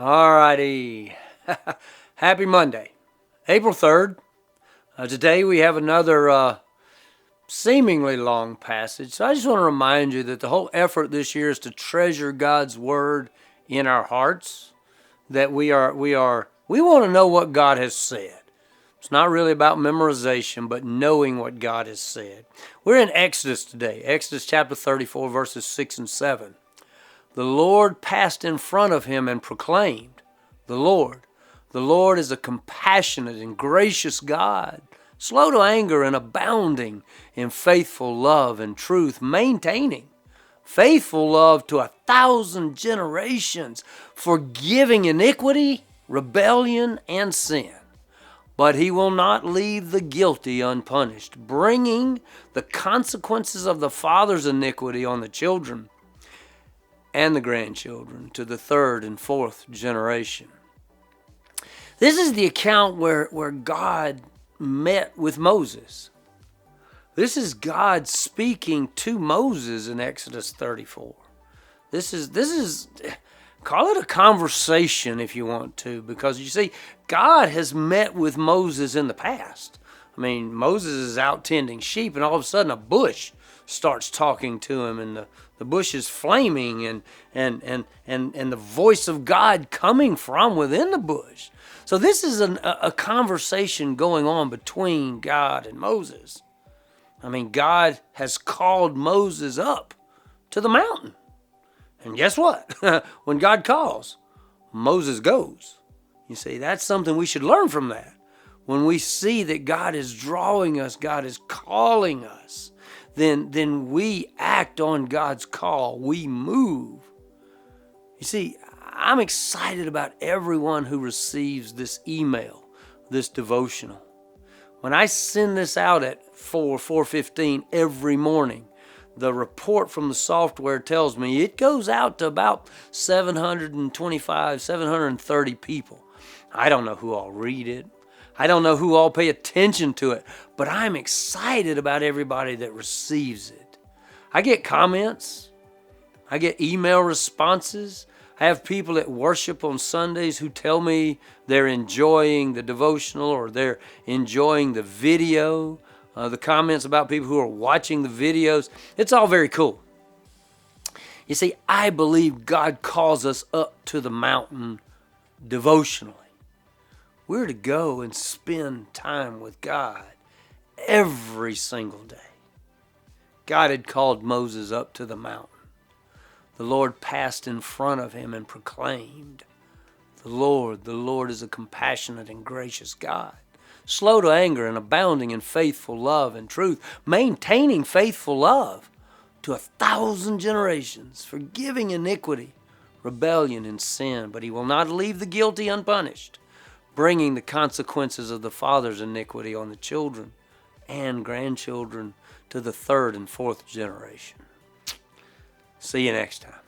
All righty. Happy Monday, April 3rd. Today we have another seemingly long passage. So I just want to remind you that the whole effort this year is to treasure God's Word in our hearts. That we want to know what God has said. It's not really about memorization, but knowing what God has said. We're in Exodus today. Exodus chapter 34, verses 6 and 7. The Lord passed in front of him and proclaimed, the Lord is a compassionate and gracious God, slow to anger and abounding in faithful love and truth, maintaining faithful love to 1,000 generations, forgiving iniquity, rebellion, and sin. But he will not leave the guilty unpunished, bringing the consequences of the father's iniquity on the children and the grandchildren to the third and fourth generation. This is the account where God met with Moses. This is God speaking to Moses in Exodus 34. This is call it a conversation if you want to, because you see, God has met with Moses in the past. I mean, Moses is out tending sheep, and all of a sudden a bush starts talking to him, and the bush is flaming, and the voice of God coming from within the bush. So this is a conversation going on between God and Moses. I mean, God has called Moses up to the mountain. And guess what? When God calls, Moses goes. You see, that's something we should learn from that. When we see that God is drawing us, God is calling us, then we act on God's call. We move. You see, I'm excited about everyone who receives this email, this devotional. When I send this out at 4:15 every morning, the report from the software tells me it goes out to about 725, 730 people. I don't know who all read it. I don't know who all pay attention to it, but I'm excited about everybody that receives it. I get comments. I get email responses. I have people at worship on Sundays who tell me they're enjoying the devotional or they're enjoying the video. The comments about people who are watching the videos. It's all very cool. You see, I believe God calls us up to the mountain devotionally. We're to go and spend time with God every single day. God had called Moses up to the mountain. The Lord passed in front of him and proclaimed, the Lord is a compassionate and gracious God, slow to anger and abounding in faithful love and truth, maintaining faithful love to 1,000 generations, forgiving iniquity, rebellion, and sin. But he will not leave the guilty unpunished, bringing the consequences of the father's iniquity on the children and grandchildren to the third and fourth generation. See you next time.